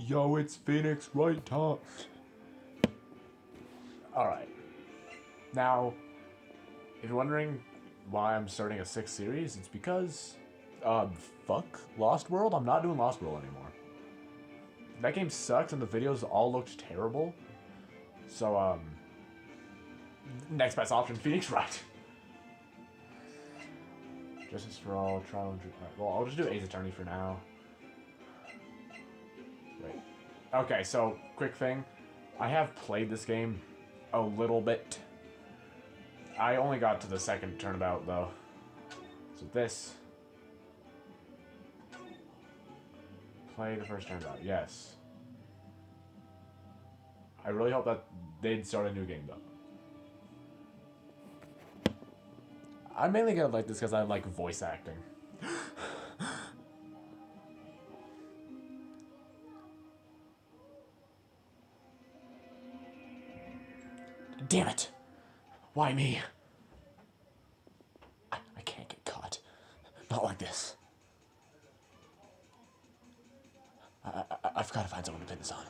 Yo, it's Phoenix Wright Talks. Alright. Now, if you're wondering why I'm starting a 6th series, it's because, fuck Lost World. I'm not doing Lost World anymore. That game sucks and the videos all looked terrible. So, next best option, Phoenix Wright. Justice for all, trial and true. Well, I'll just do Ace Attorney for now. Wait. Okay, so, quick thing. I have played this game a little bit. I only got to the second turnabout, though. So this. Play the first turnabout, yes. I really hope that they'd start a new game, though. I'm mainly gonna like this because I like voice acting. Damn it! Why me? I can't get caught. Not like this. I've got to find someone to pin this on.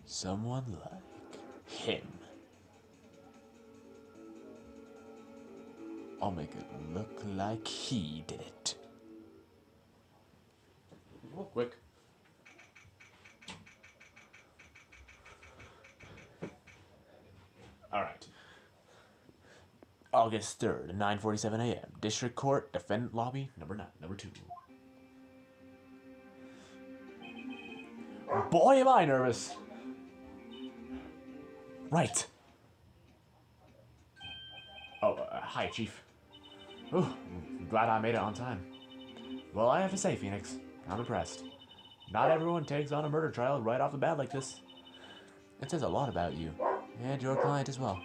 Someone like him. I'll make it look like he did it. Real quick. Alright. August 3rd, 9:47 a.m. District Court, Defendant Lobby, number 2. Boy, am I nervous. Right. Oh, hi, Chief. Ooh, glad I made it on time. Well, I have to say, Phoenix, I'm impressed. Not everyone takes on a murder trial right off the bat like this. It says a lot about you, and your client as well.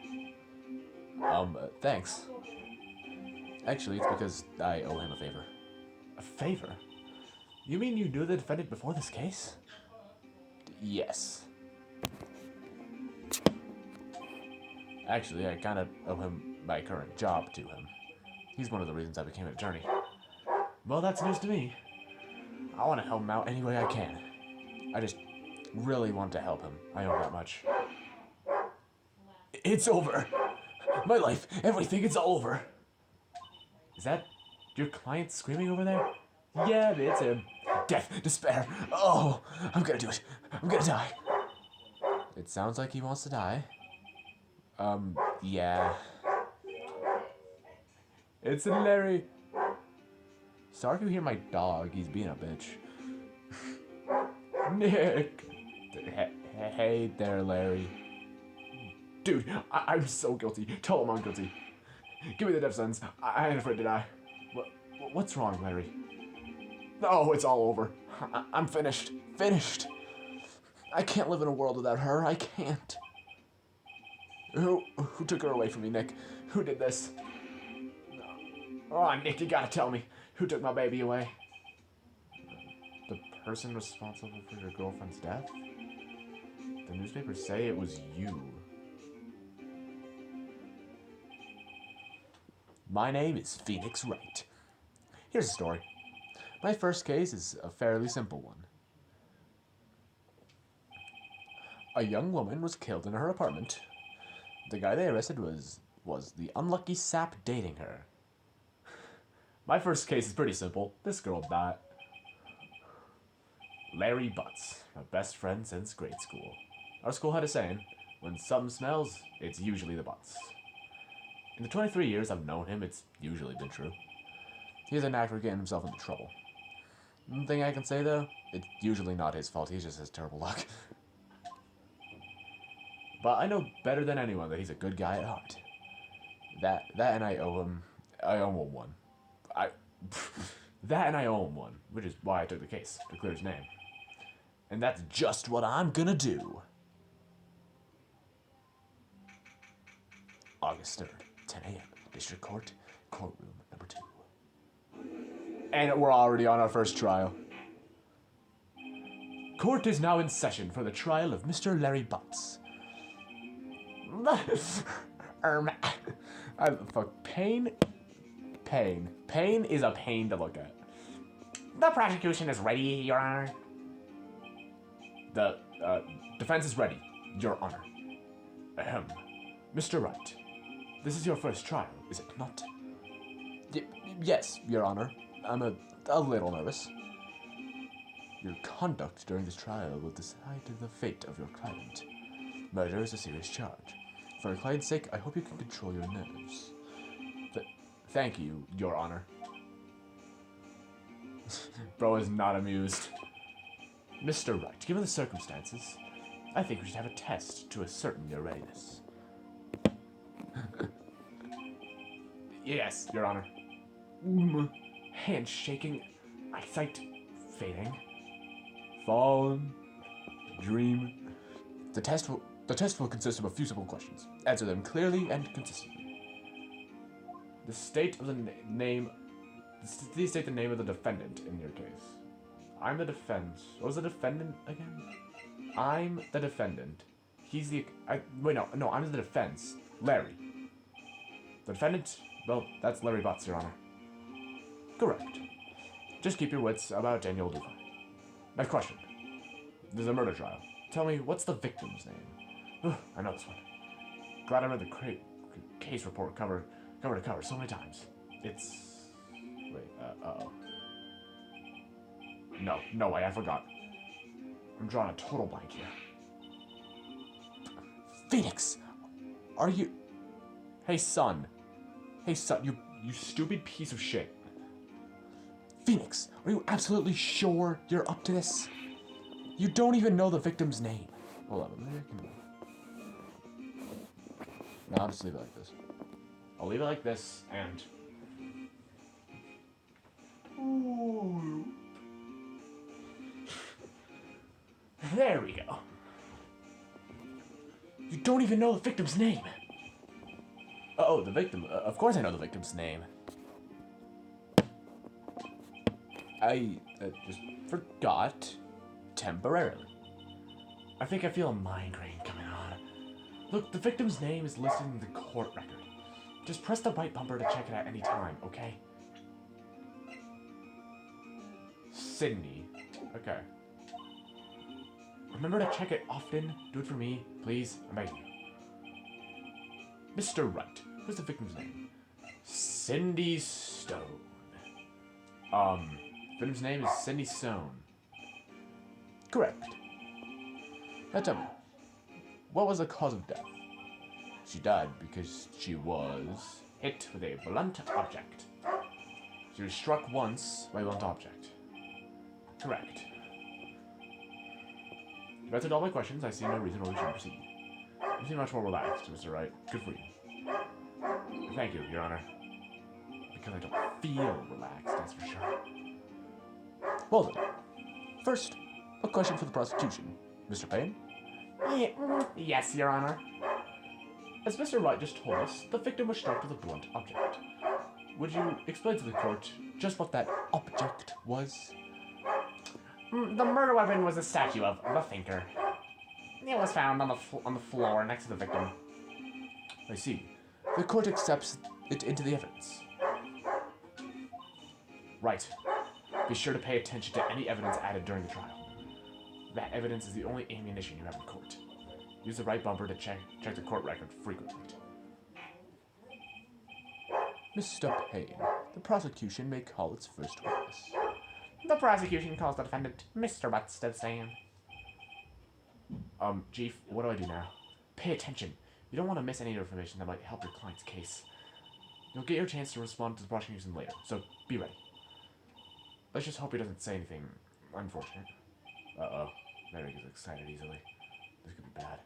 Thanks. Actually, it's because I owe him a favor. A favor? You mean you knew the defendant before this case? Yes. Actually, I kind of owe him my current job to him. He's one of the reasons I became an attorney. Well, that's news to me. I want to help him out any way I can. I just really want to help him. I owe that much. It's over. My life, everything, it's all over. Is that your client screaming over there? Yeah, it's him. Death, despair. Oh, I'm gonna do it. I'm gonna die. It sounds like he wants to die. Yeah. It's Larry. Sorry if you hear my dog. He's being a bitch. Nick. Hey there, Larry. Dude, I'm so guilty. Tell him I'm guilty. Give me the death sentence. I ain't afraid to die. What's wrong, Larry? Oh, it's all over. I'm finished. Finished. I can't live in a world without her. I can't. Who took her away from me, Nick? Who did this? Oh, Nick, you gotta tell me. Who took my baby away? The person responsible for your girlfriend's death? The newspapers say it was you. My name is Phoenix Wright. Here's the story. My first case is a fairly simple one. A young woman was killed in her apartment. The guy they arrested was the unlucky sap dating her. My first case is pretty simple. This girl died. Larry Butts, my best friend since grade school. Our school had a saying, when something smells, it's usually the butts. In the 23 years I've known him, it's usually been true. He's a knack for getting himself into trouble. One thing I can say, though, it's usually not his fault, he just has terrible luck. But I know better than anyone that he's a good guy at heart. That and I owe him one. That and I owe him one, which is why I took the case, to clear his name. And that's just what I'm gonna do. August 3rd, 10 a.m., District Court, courtroom number 2. And we're already on our first trial. Court is now in session for the trial of Mr. Larry Butts. Fuck, pain is a pain to look at. The prosecution is ready, Your Honor. The defense is ready, Your Honor. Ahem. Mr. Wright, this is your first trial, is it not? Yes, Your Honor. I'm a little nervous. Your conduct during this trial will decide the fate of your client. Murder is a serious charge. For your client's sake, I hope you can control your nerves. Thank you, Your Honor. Bro is not amused. Mr. Wright, given the circumstances, I think we should have a test to ascertain your readiness. Yes, Your Honor. Hand shaking, eyesight fading. Fallen. Dream. The test will consist of a few simple questions. Answer them clearly and consistently. Please state the name of the defendant in your case. I'm the defense. What was the defendant again? I'm the defendant. He's the... No, I'm the defense. Larry. The defendant? Well, that's Larry Butts, Your Honor. Correct. Just keep your wits about it and you'll do fine. Next question. This is a murder trial. Tell me, what's the victim's name? I know this one. Glad I read the case report cover to cover so many times. It's... Wait, uh-oh. No way, I forgot. I'm drawing a total blank here. Phoenix! Are you... Hey, son, you stupid piece of shit. Phoenix, are you absolutely sure you're up to this? You don't even know the victim's name. Hold on, maybe I can... No, I'll just leave it like this. I'll leave it like this, and... Ooh. There we go. You don't even know the victim's name. Oh, the victim. Of course I know the victim's name. I just forgot temporarily. I think I feel a migraine coming on. Look, the victim's name is listed in the court record. Just press the right bumper to check it at any time, okay? Sydney. Okay. Remember to check it often. Do it for me, please. I'm begging you. Mr. Wright. What's the victim's name? Cindy Stone. Victim's name is Cindy Stone. Correct. Now tell me, what was the cause of death? She died because she was hit with a blunt object. She was struck once by a blunt object. Correct. You've answered all my questions. I see no reason why we should proceed. You seem much more relaxed, Mr. Wright. Good for you. Thank you, Your Honor. Because I don't feel relaxed, that's for sure. Well then, first, a question for the prosecution. Mr. Payne? Yes, Your Honor. As Mr. Wright just told us, the victim was struck with a blunt object. Would you explain to the court just what that object was? The murder weapon was a statue of the Thinker. It was found on the floor next to the victim. I see. The court accepts it into the evidence. Right. Be sure to pay attention to any evidence added during the trial. That evidence is the only ammunition you have in court. Use the right bumper to check the court record frequently. Mr. Payne, the prosecution may call its first witness. The prosecution calls the defendant Mr. Butts to the stand. Chief, what do I do now? Pay attention. You don't want to miss any information that might help your client's case. You'll get your chance to respond to the prosecution later, so be ready. Let's just hope he doesn't say anything unfortunate. Uh-oh. Mary gets excited easily. This could be bad.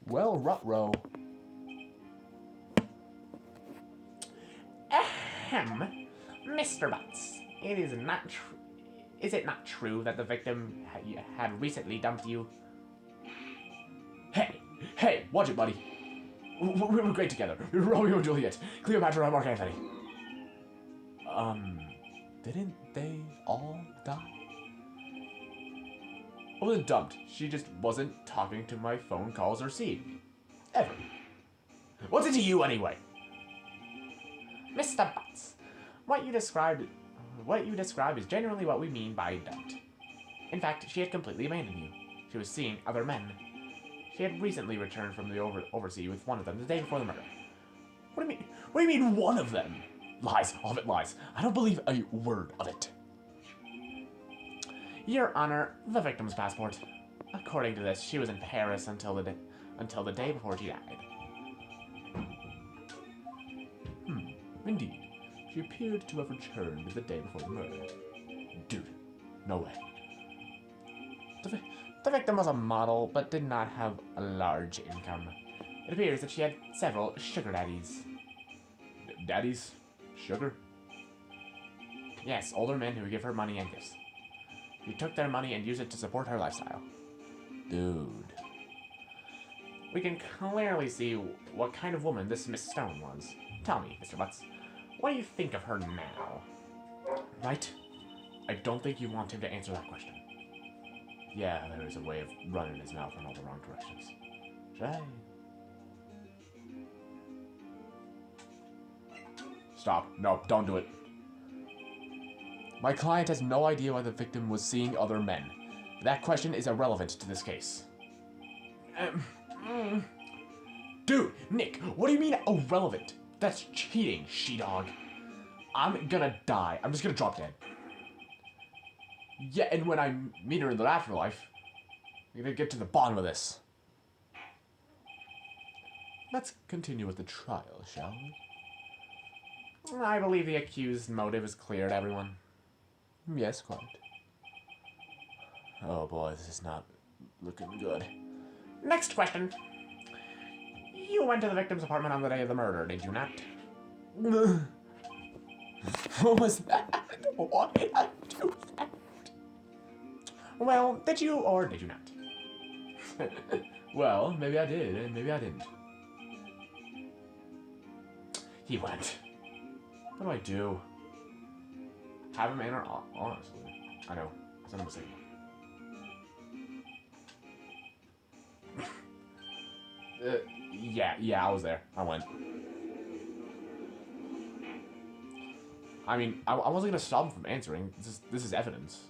Well, Ruh-roh. Ahem. Mr. Butts, is it not true that the victim had recently dumped you? Hey, watch it, buddy. We were great together. We were Romeo and Juliet. Cleopatra and Mark Anthony. Didn't they all die? I wasn't dumped. She just wasn't talking to my phone calls or seeing me. Ever. What's it to you, anyway? Mr. Butts, what you described... what you describe is generally what we mean by dumped. In fact, she had completely abandoned you. She was seeing other men. She had recently returned from the overseas with one of them the day before the murder. What do you mean? What do you mean one of them? Lies. All of it lies. I don't believe a word of it. Your Honor, the victim's passport. According to this, she was in Paris until the day before she died. Indeed. She appeared to have returned the day before the murder. Dude, no way. The victim was a model, but did not have a large income. It appears that she had several sugar daddies. Daddies? Sugar? Yes, older men who would give her money and gifts. She took their money and used it to support her lifestyle. Dude. We can clearly see what kind of woman this Miss Stone was. Tell me, Mr. Butts, what do you think of her now? Right? I don't think you want him to answer that question. Yeah, there is a way of running his mouth in all the wrong directions. Should I? Stop. No, don't do it. My client has no idea why the victim was seeing other men. That question is irrelevant to this case. Dude, Nick, what do you mean irrelevant? That's cheating, she-dog. I'm gonna die. I'm just gonna drop dead. Yeah, and when I meet her in the afterlife, I'm gonna get to the bottom of this. Let's continue with the trial, shall we? I believe the accused's motive is clear to everyone. Yes, quite. Oh boy, this is not looking good. Next question. You went to the victim's apartment on the day of the murder, did you not? What was that? Why did I do that? Well, did you or did you not? Well, maybe I did, and maybe I didn't. He went. What do I do? Have him enter, honestly. I know, it's not a mistake. Yeah, I was there. I went. I mean, I wasn't gonna stop him from answering. This is evidence.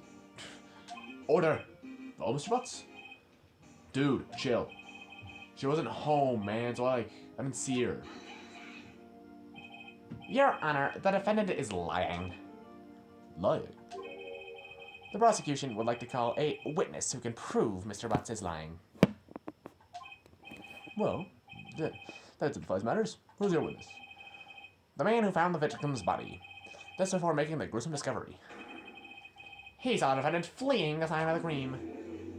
Order! Oh, Mr. Butts? Dude, chill. She wasn't home, man, so I didn't see her. Your Honor, the defendant is lying. Lying? The prosecution would like to call a witness who can prove Mr. Butts is lying. Well, that simplifies matters. Who's your witness? The man who found the victim's body, just before making the gruesome discovery. He saw the defendant fleeing the sign of the cream.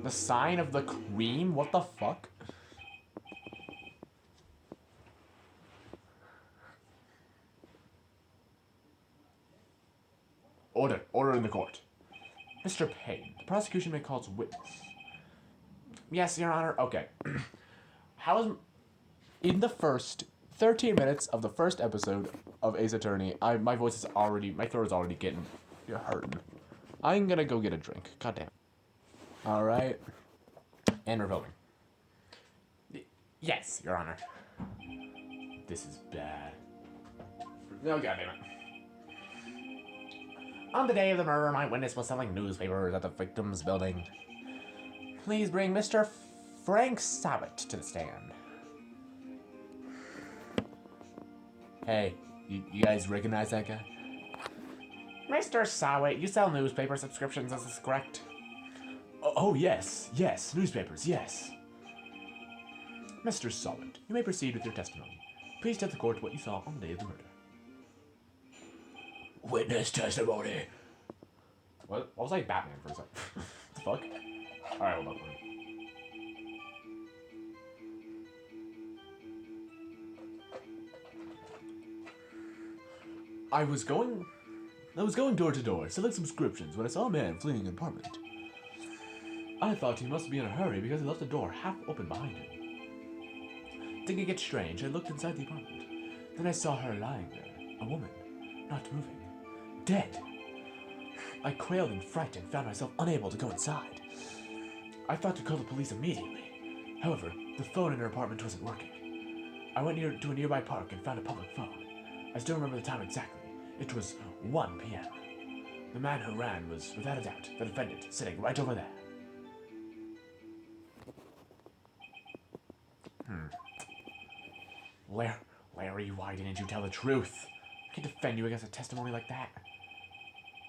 The sign of the cream? What the fuck? Order in the court. Mr. Payne, the prosecution may call as witness. Yes, Your Honor. Okay. How is... In the first 13 minutes of the first episode of Ace Attorney, my throat is already getting hurting. I'm gonna go get a drink. Goddamn. Alright. And we're filming. Yes, Your Honor. This is bad. Oh, goddamn it. On the day of the murder, my witness was selling newspapers at the victim's building. Please bring Mr. Frank Sabat to the stand. Hey, you guys recognize that guy? Mr. Sawit, you sell newspaper subscriptions, is this correct? Oh, yes, newspapers, yes. Mr. Solid, you may proceed with your testimony. Please tell the court what you saw on the day of the murder. Witness testimony. What? I was like Batman for a second. The fuck? Alright, hold on. I was going door to door, selling subscriptions when I saw a man fleeing an apartment. I thought he must be in a hurry because he left the door half open behind him. Thinking it strange, I looked inside the apartment. Then I saw her lying there, a woman, not moving, dead. I quailed in fright and found myself unable to go inside. I thought to call the police immediately. However, the phone in her apartment wasn't working. I went to a nearby park and found a public phone. I still remember the time exactly. It was 1 p.m. The man who ran was, without a doubt, the defendant, sitting right over there. Larry, why didn't you tell the truth? I can't defend you against a testimony like that.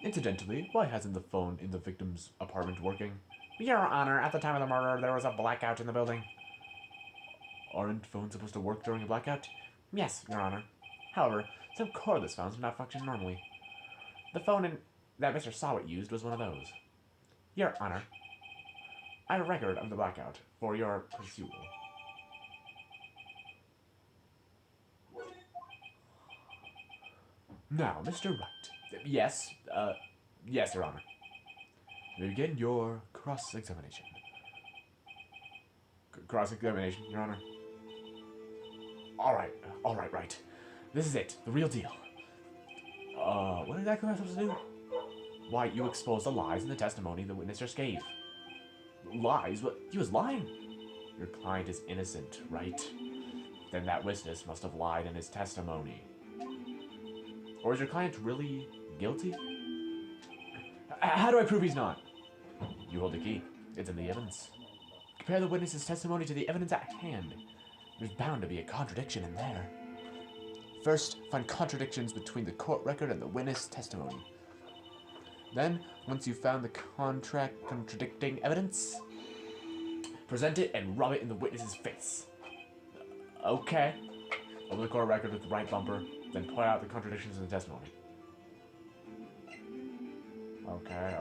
Incidentally, why hasn't the phone in the victim's apartment working? Your Honor, at the time of the murder, there was a blackout in the building. Aren't phones supposed to work during a blackout? Yes, Your Honor. However, some cordless phones do not function normally. The phone that Mr. Sawit used was one of those. Your Honor, I have a record of the blackout for your perusal. Now, Mr. Wright. Yes, yes, Your Honor. Begin your cross-examination. Cross-examination, Your Honor. All right, Wright. This is it, the real deal. What exactly am I supposed to do? Why, you exposed the lies in the testimony the witness just gave. Lies? What? He was lying? Your client is innocent, right? Then that witness must have lied in his testimony. Or is your client really guilty? How do I prove he's not? You hold the key. It's in the evidence. Compare the witness's testimony to the evidence at hand. There's bound to be a contradiction in there. First, find contradictions between the court record and the witness testimony. Then, once you've found the contradicting evidence, present it and rub it in the witness's face. Okay. Open the court record with the right bumper, then point out the contradictions in the testimony. Okay.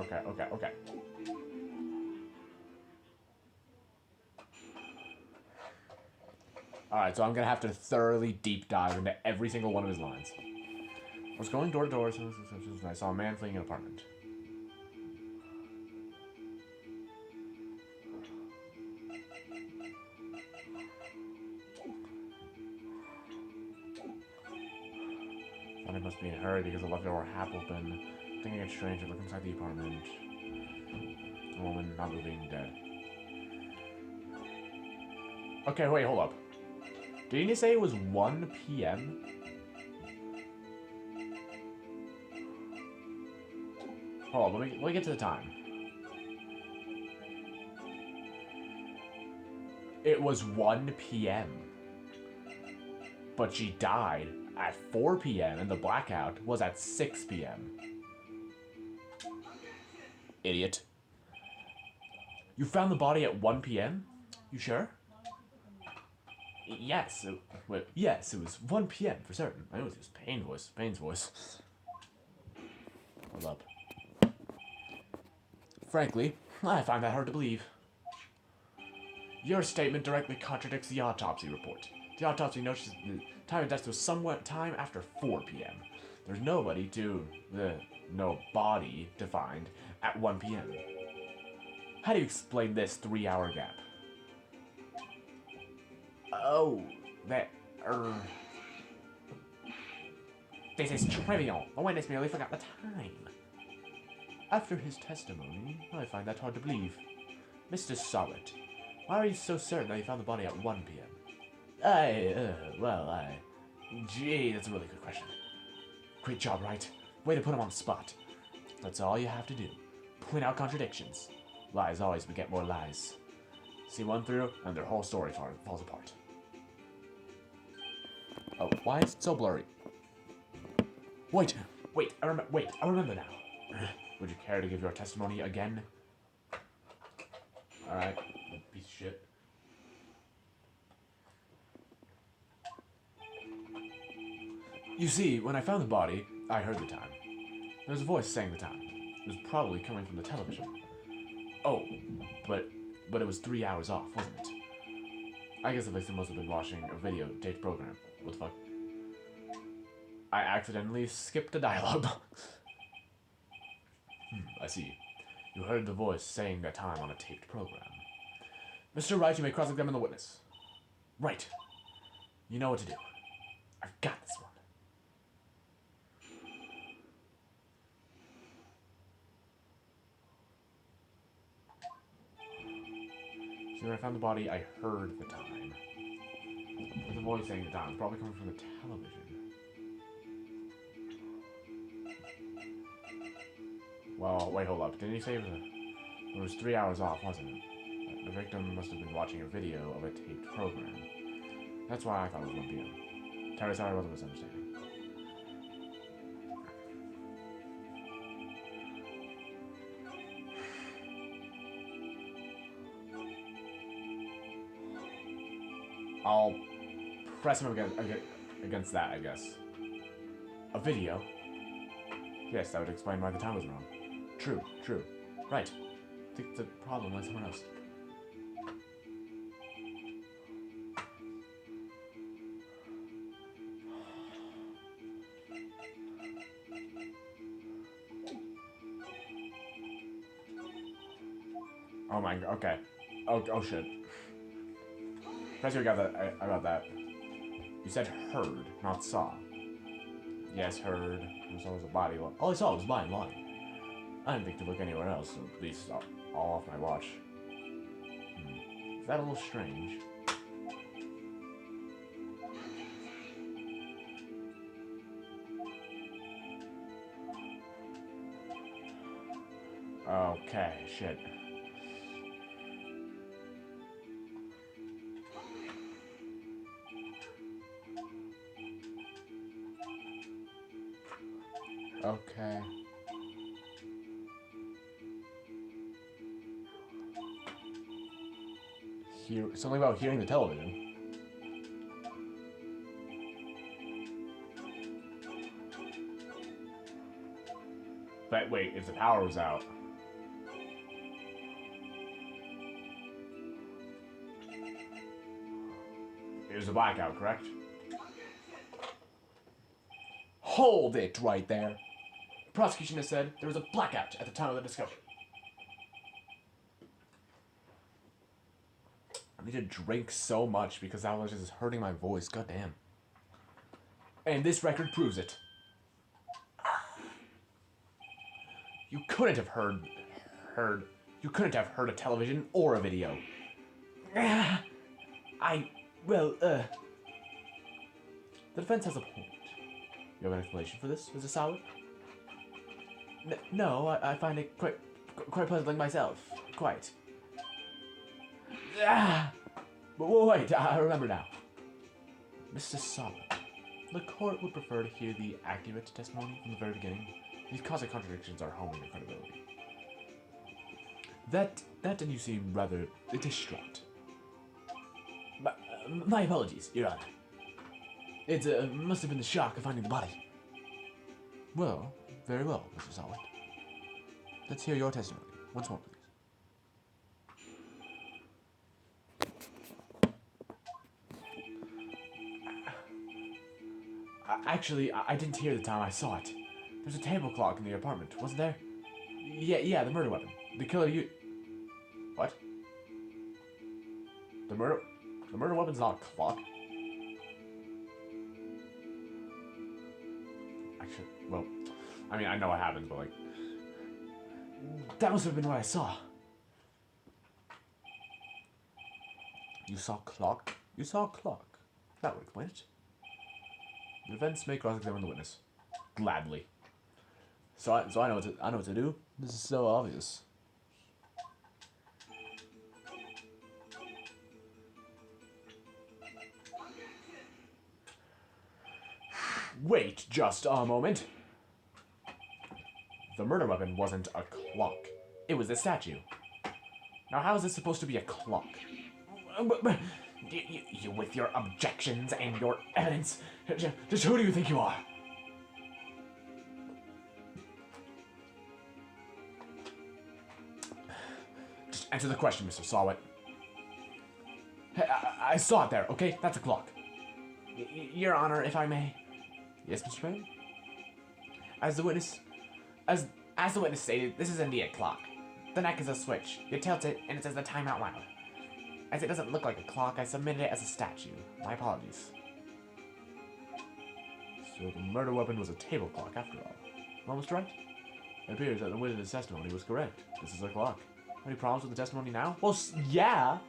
Alright, so I'm gonna have to thoroughly deep dive into every single one of his lines. I was going door to door, and I saw a man fleeing an apartment. Thought I must be in a hurry because I left the door half open. Thinking it's strange to look inside the apartment. A woman not moving, dead. Okay, wait, hold up. Didn't you say it was 1 p.m.? Hold on, let me get to the time. It was 1 p.m. But she died at 4 p.m. and the blackout was at 6 p.m. Idiot. You found the body at 1 p.m.? You sure? Yes. Yes, it was 1 p.m. for certain. I know it was Payne's voice. Hold up. Frankly, I find that hard to believe. Your statement directly contradicts the autopsy report. The autopsy notes the time of death was somewhat time after 4 p.m. There's no body defined at 1 p.m. How do you explain this 3-hour gap? Oh, this is trivial. The witness merely forgot the time. After his testimony, I find that hard to believe. Mr. Sawit, why are you so certain that you found the body at 1 p.m.? Gee, that's a really good question. Great job, Wright. Way to put him on the spot. That's all you have to do. Point out contradictions. Lies always beget more lies. See one through, and their whole story falls apart. Oh, why is it so blurry? Wait, I remember now. Would you care to give your testimony again? Alright, piece of shit. You see, when I found the body, I heard the time. There was a voice saying the time. It was probably coming from the television. Oh, but it was 3 hours off, wasn't it? I guess the victim must have been watching a video taped program. What the fuck? I accidentally skipped a dialogue. I see. You heard the voice saying that time on a taped program. Mr. Wright, you may cross-examine the witness. Right. You know what to do. I've got this one. So when I found the body, I heard the time. The voice saying the time was probably coming from the television. Well, wait, hold up. Didn't you say it was 3 hours off, wasn't it? The victim must have been watching a video of a taped program. That's why I thought it was 1 p.m. Terry, sorry, I wasn't misunderstanding. I'll press him against that, I guess. A video? Yes, that would explain why the time was wrong. True, true. Right. I think the problem lies somewhere else. Oh my god, okay. Oh shit. Press you got that. I got that. You said heard, not saw. Yes, heard. I saw it was a body. All I saw was mine lying. I didn't think to look anywhere else, so at least all off my watch. Is that a little strange? Okay, shit. Okay. Something about hearing the television. But wait, if the power was out. It was a blackout, correct? Hold it right there. The prosecution has said there was a blackout at the time of the discovery. I need to drink so much because that was just hurting my voice. God damn. And this record proves it. You couldn't have heard. You couldn't have heard a television or a video. The defense has a point. You have an explanation for this, Mr. Solid? No, I find it quite puzzling myself. Quite. But wait, I remember now. Mr. Solid, the court would prefer to hear the accurate testimony from the very beginning. These causal contradictions are harming your credibility. That and you seem rather distraught. My apologies, Your Honor. It must have been the shock of finding the body. Well, very well, Mr. Solid. Let's hear your testimony once more, please. Actually, I didn't hear the time I saw it. There's a table clock in the apartment, wasn't there? Yeah, the murder weapon. The killer What? The murder weapon's not a clock. Actually, well, I mean, I know what happens, but like, that must have been what I saw. You saw a clock? You saw a clock. That would explain it. The defense may cross-examine the witness. Gladly. So I know what to do. This is so obvious. Wait just a moment. The murder weapon wasn't a clock. It was a statue. Now how is this supposed to be a clock? You with your objections and your evidence. Just who do you think you are? Just answer the question, Mr. Sawit. Hey, I saw it there, okay? That's a clock. Your Honor, if I may. Yes, Mr. Perry? As the witness stated, this is indeed a clock. The neck is a switch. You tilt it, and it says the time out loud. As it doesn't look like a clock, I submitted it as a statue. My apologies. So the murder weapon was a table clock, after all. Almost right. It appears that the witness' testimony was correct. This is a clock. Any problems with the testimony now? Well, yeah!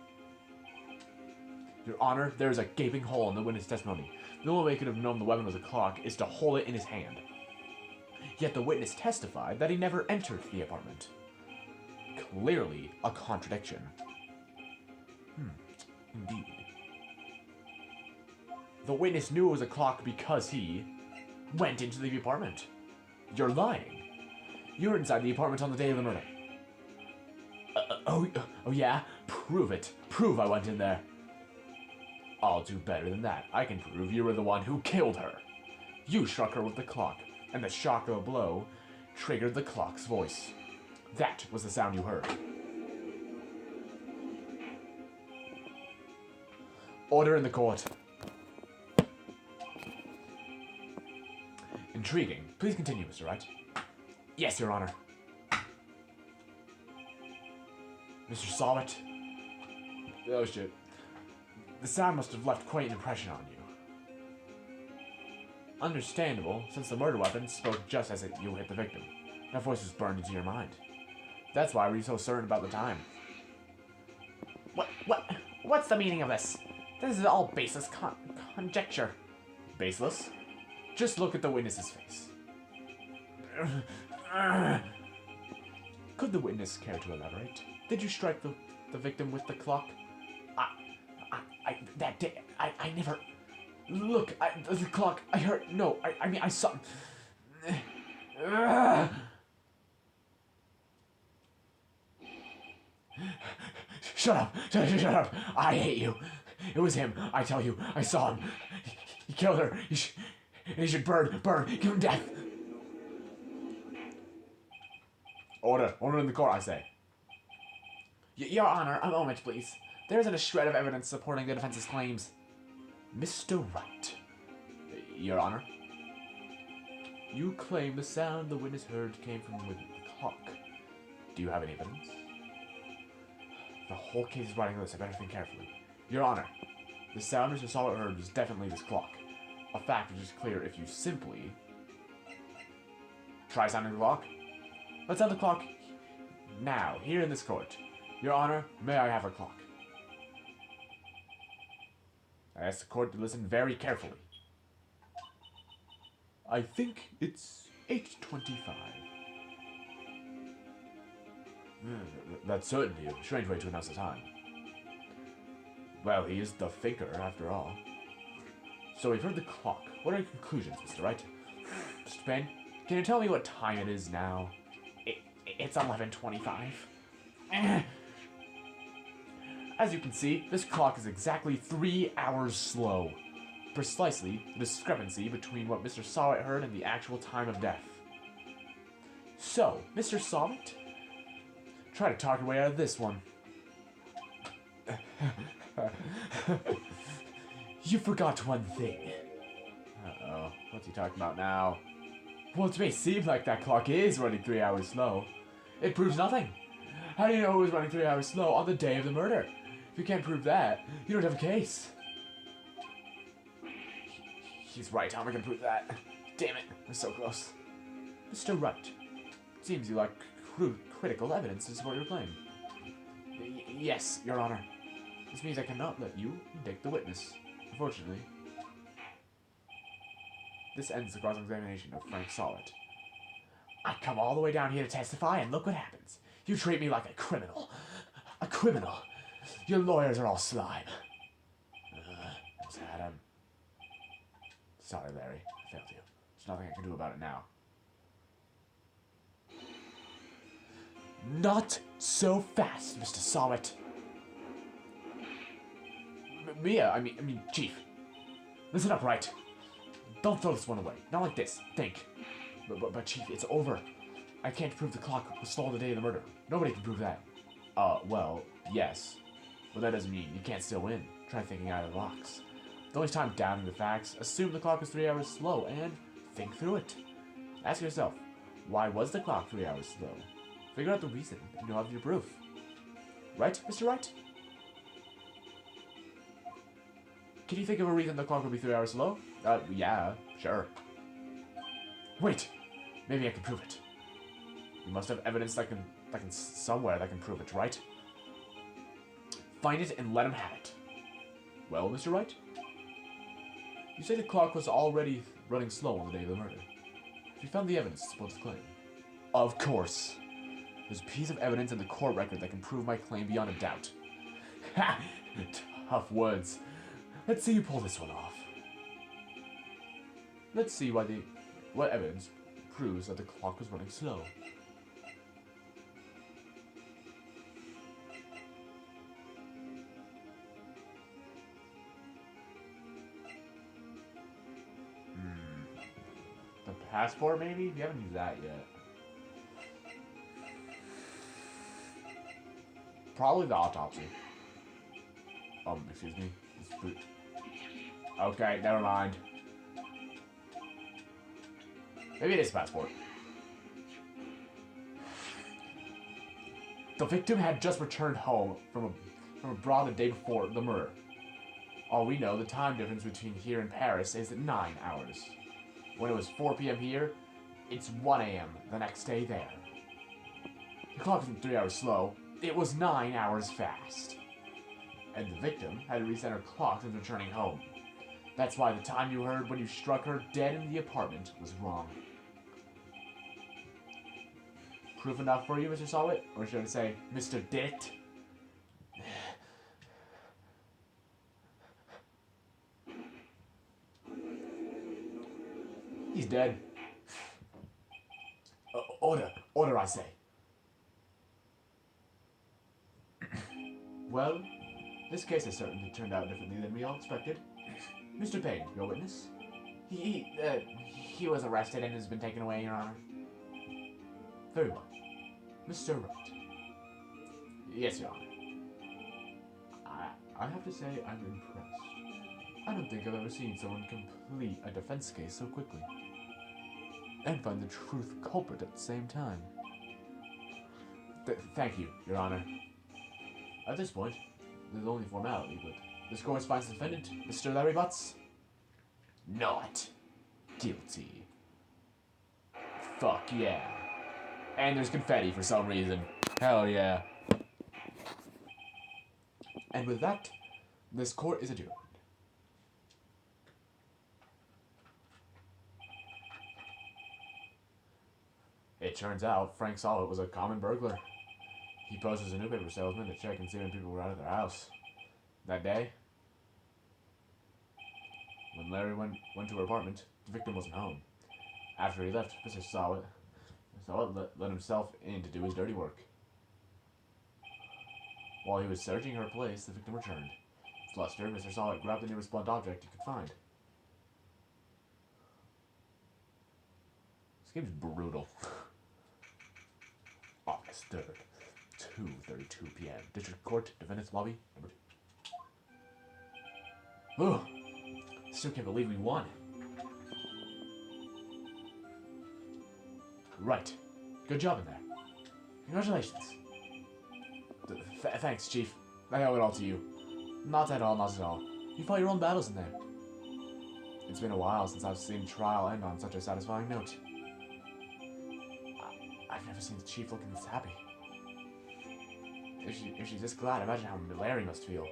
Your Honor, there is a gaping hole in the witness' testimony. The only way he could have known the weapon was a clock is to hold it in his hand. Yet the witness testified that he never entered the apartment. Clearly a contradiction. Indeed. The witness knew it was a clock because he went into the apartment. You're lying. You were inside the apartment on the day of the murder. Oh yeah? Prove it. Prove I went in there. I'll do better than that. I can prove you were the one who killed her. You struck her with the clock, and the shock of a blow triggered the clock's voice. That was the sound you heard. Order in the court. Intriguing. Please continue, Mr. Wright. Yes, Your Honor. Mr. Solid. Oh shit. The sound must have left quite an impression on you. Understandable, since the murder weapon spoke just as you hit the victim. That voice was burned into your mind. That's why were you so certain about the time? What's the meaning of this? This is all baseless conjecture. Baseless? Just look at the witness's face. Could the witness care to elaborate? Did you strike the victim with the clock? That day, I never... Look, the clock, I heard... No, I mean, I saw... Shut up! Shut up! I hate you! It was him, I tell you. I saw him. He killed her. And he should burn. Give him death. Order in the court, I say. Your Honor, a moment, please. There isn't a shred of evidence supporting the defense's claims. Mr. Wright. Your Honor. You claim the sound the witness heard came from within the clock. Do you have any evidence? The whole case is riding on this. I better think carefully. Your Honor, the sound Mr. Solid heard was definitely this clock. A fact which is clear if you simply try sounding the clock. Let's have the clock now, here in this court. Your Honor, may I have a clock? I ask the court to listen very carefully. I think it's 8:25. That's certainly a strange way to announce the time. Well, he is the thinker, after all. So we've heard the clock. What are your conclusions, Mr. Wright? Mr. Payne, can you tell me what time it is now? It's 11:25. As you can see, this clock is exactly 3 hours slow. Precisely the discrepancy between what Mr. Sawit heard and the actual time of death. So, Mr. Sawit, try to talk your way out of this one. You forgot one thing. Uh-oh, what's he talking about now? Well, it may seem like that clock is running 3 hours slow. It proves nothing. How do you know it was running 3 hours slow on the day of the murder? If you can't prove that, you don't have a case. He's right, how am I gonna prove that? Damn it, we're so close. Mr. Wright, seems you like critical evidence to support your claim. Yes, Your Honor. This means I cannot let you indict the witness. Unfortunately, this ends the cross-examination of Frank Solid. I come all the way down here to testify, and look what happens. You treat me like a criminal. A criminal. Your lawyers are all slime. Adam. Sorry, Larry. I failed you. There's nothing I can do about it now. Not so fast, Mr. Solid. Mia, I mean, Chief. Listen up, Wright. Don't throw this one away. Not like this. Think. But Chief, it's over. I can't prove the clock was stolen the day of the murder. Nobody can prove that. Well, yes. But that doesn't mean you can't still win. Try thinking out of the box. Don't waste time doubting the facts. Assume the clock was 3 hours slow and think through it. Ask yourself, why was the clock 3 hours slow? Figure out the reason and you'll have your proof. Right, Mr. Wright? Can you think of a reason the clock would be 3 hours slow? Yeah, sure. Wait, maybe I can prove it. You must have evidence that can somewhere that can prove it, right? Find it and let him have it. Well, Mr. Wright? You say the clock was already running slow on the day of the murder. Have you found the evidence to support this claim? Of course. There's a piece of evidence in the court record that can prove my claim beyond a doubt. Ha! Tough words. Let's see you pull this one off. Let's see what evidence proves that the clock was running slow. The passport, maybe? We haven't used that yet. Probably the autopsy. Excuse me. Okay, never mind. Maybe it is a passport. The victim had just returned home from abroad the day before the murder. All we know, the time difference between here and Paris is 9 hours. When it was 4 p.m. here, it's 1 a.m. the next day there. The clock isn't 3 hours slow, it was 9 hours fast. And the victim had reset her clock since returning home. That's why the time you heard when you struck her dead in the apartment was wrong. Proof enough for you, Mr. Sawit? Or should I say, Mr. Dit? He's dead. Order, I say. Well, this case has certainly turned out differently than we all expected. Mr. Payne, your witness? He was arrested and has been taken away, Your Honor. Very well. Mr. Wright. Yes, Your Honor. I have to say I'm impressed. I don't think I've ever seen someone complete a defense case so quickly. And find the truth culprit at the same time. Thank you, Your Honor. At this point, there's only formality, but this court finds the defendant, Mr. Larry Butts, not guilty. Fuck yeah. And there's confetti for some reason. Hell yeah. And with that, this court is adjourned. It turns out Frank Solid was a common burglar. He posed as a newspaper salesman to check and see when people were out of their house. That day, when Larry went to her apartment, the victim wasn't home. After he left, Mr. Solid let himself in to do his dirty work. While he was searching her place, the victim returned. Flustered, Mr. Solid grabbed the nearest blunt object he could find. This game's brutal. August 3rd, 2:32 p.m. District Court, Defendant's Lobby, number 2. Ooh, still can't believe we won. Right. Good job in there. Congratulations. Thanks, Chief. I owe it all to you. Not at all, not at all. You fought your own battles in there. It's been a while since I've seen trial end on such a satisfying note. I've never seen the Chief looking this happy. If she's this glad, imagine how Larry must feel.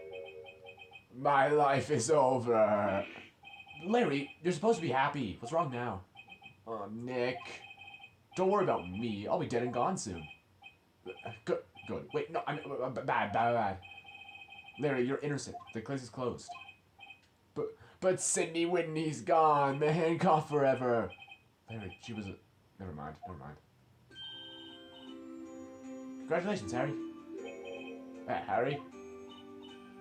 My life is over. Larry, you're supposed to be happy. What's wrong now? Oh, Nick. Don't worry about me. I'll be dead and gone soon. Good. Wait, no, I'm bad. Larry, you're innocent. The case is closed. But Sydney Whitney's gone. Man, gone forever. Larry, she was a... Never mind. Congratulations, Harry. Harry?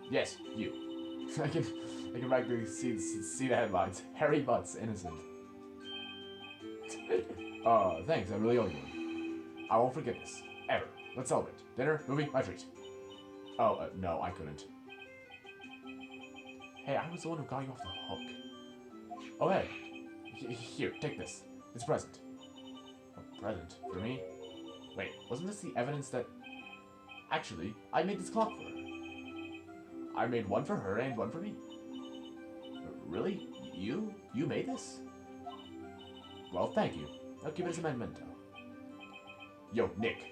Yes, you. I can practically see the headlines. Harry Butts, innocent. Thanks, I really owe you one. I won't forget this. Ever. Let's celebrate. Dinner, movie, my treat. No, I couldn't. Hey, I was the one who got you off the hook. Oh, hey. Here, take this. It's a present. A present? For me? Wait, wasn't this the evidence that... Actually, I made this clock for her. I made one for her and one for me. Really? You made this? Well, thank you. I'll keep it as a memento. Yo, Nick.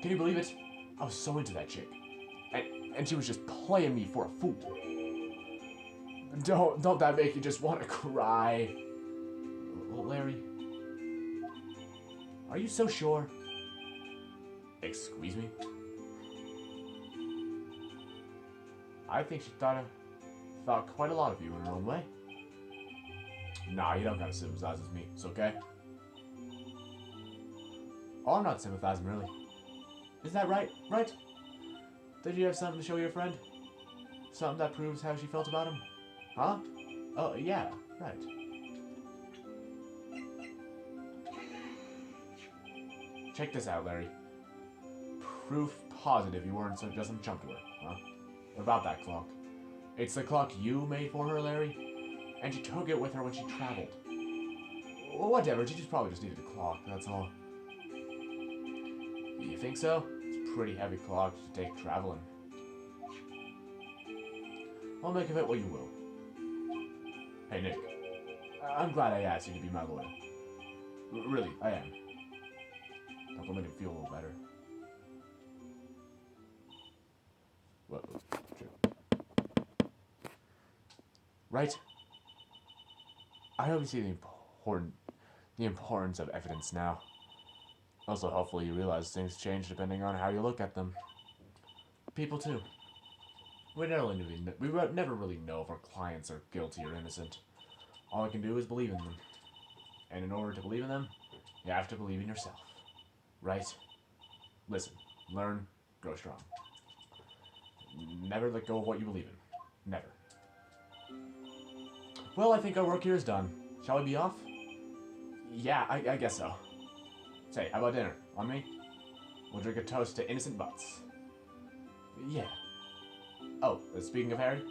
Can you believe it? I was so into that chick. And she was just playing me for a fool. Don't that make you just want to cry? Larry, Are you so sure? Excuse me? I think she thought quite a lot of you in her own way. Nah, you don't gotta sympathize with me. It's okay. Oh, I'm not sympathizing, really. Is that right? Right? Did you have something to show your friend? Something that proves how she felt about him? Huh? Oh, yeah, right. Check this out, Larry. Proof positive you weren't just some chump to her, huh? What about that clock? It's the clock you made for her, Larry? And she took it with her when she traveled. Well, whatever, she probably just needed a clock, that's all. You think so? It's a pretty heavy clock to take traveling. I'll make of it what you will. Hey, Nick. I'm glad I asked you to be my lawyer. Really, I am. That'll make him feel a little better. What? Right? I hope you see the importance of evidence now. Also, hopefully you realize things change depending on how you look at them. People, too. We never really know if our clients are guilty or innocent. All I can do is believe in them. And in order to believe in them, you have to believe in yourself. Right? Listen, learn, grow strong. Never let go of what you believe in. Never. Well, I think our work here is done. Shall we be off? Yeah, I guess so. Say, how about dinner? On me? We'll drink a toast to innocent butts. Yeah. Oh, speaking of Harry,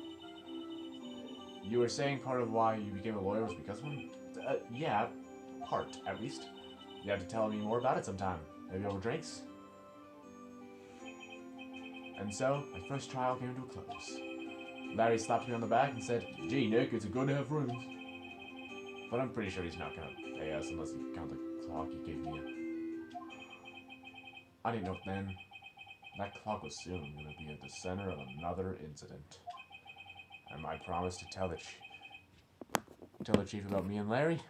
you were saying part of why you became a lawyer was because of him? Yeah, part, at least. You have to tell me more about it sometime. Maybe over drinks? And so, my first trial came to a close. Larry slapped me on the back and said, "Gee, Nick, it's good to have friends." But I'm pretty sure he's not gonna pay us unless you count the clock he gave me. I didn't know then. That clock was soon going to be at the center of another incident. And my promise to tell the chief about me and Larry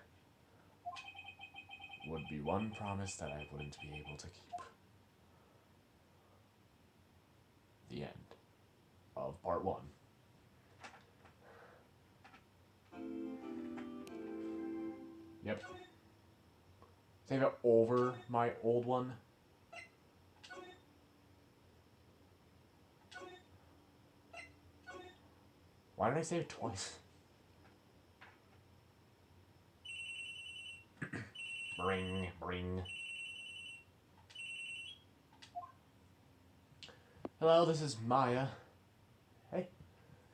would be one promise that I wouldn't be able to keep. The end of part 1. Yep. Save it over my old one. Why did I save it twice? Bring, bring. Hello, this is Maya. Hey.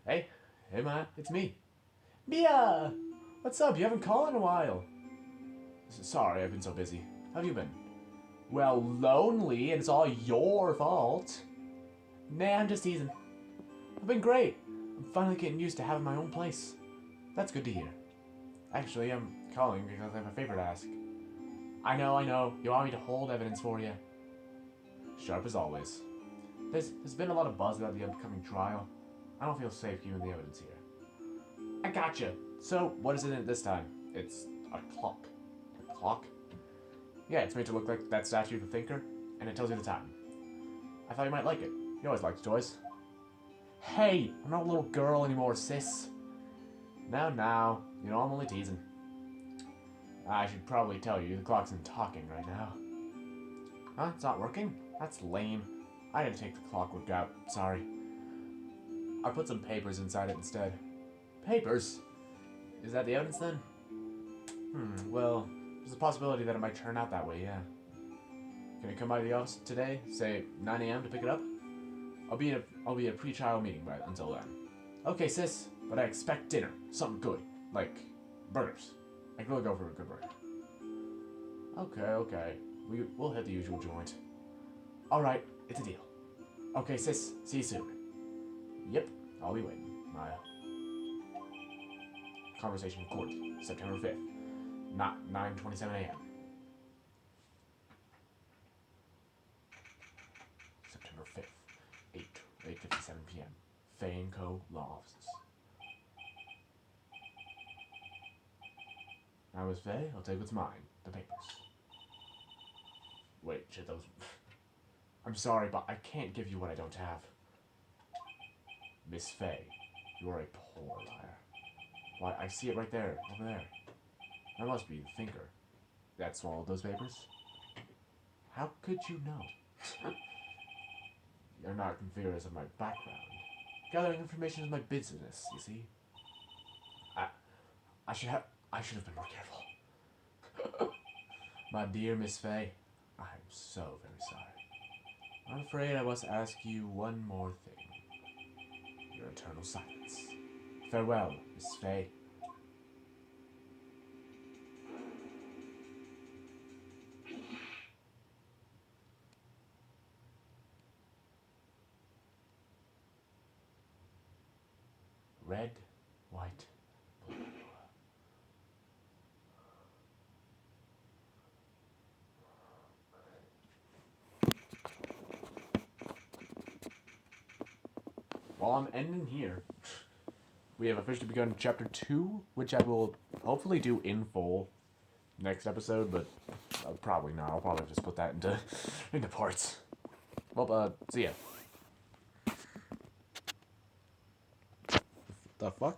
Hey, Maya, it's me. Mia! What's up? You haven't called in a while. Sorry, I've been so busy. How have you been? Well, lonely, and it's all your fault. Nah, I'm just teasing. I've been great. I'm finally getting used to having my own place. That's good to hear. Actually, I'm calling because I have a favor to ask. I know. You want me to hold evidence for you. Sharp as always. There's been a lot of buzz about the upcoming trial. I don't feel safe keeping the evidence here. I gotcha. So, what is in it this time? It's a clock. A clock? Yeah, it's made to look like that statue of the thinker, and it tells you the time. I thought you might like it. You always liked toys. Hey, I'm not a little girl anymore, sis. Now, you know I'm only teasing. I should probably tell you, the clock isn't talking right now. Huh? It's not working? That's lame. I didn't take the clockwork out, sorry. I put some papers inside it instead. Papers? Is that the evidence then? Well, there's a possibility that it might turn out that way, yeah. Can you come by the office today, say 9 a.m. to pick it up? I'll be at a pre-trial meeting until then. Okay, sis, but I expect dinner. Something good. Like burgers. I can really go for a good burger. Okay. We'll hit the usual joint. Alright, it's a deal. Okay, sis, see you soon. Yep, I'll be waiting, Maya. Conversation recorded, September 5th, not 9:27 a.m. September 5th, 8:57 p.m. Fayeco Law Offices. Now, Miss Faye, I'll take what's mine, the papers. Wait, shit, those... I'm sorry, but I can't give you what I don't have. Miss Fay, you are a poor liar. Why, I see it right there, over there. That must be the thinker. That swallowed those papers? How could you know? You're not confused of my background. Gathering information is my business, you see? I should have been more careful. My dear Miss Fay, I am so very sorry. I'm afraid I must ask you one more thing. Your eternal silence. Farewell, Miss Fay. Red, white, blue. Well, I'm ending here. We have officially begun chapter 2, which I will hopefully do in full next episode, but probably not. I'll probably just put that into parts. Well, see ya. The fuck?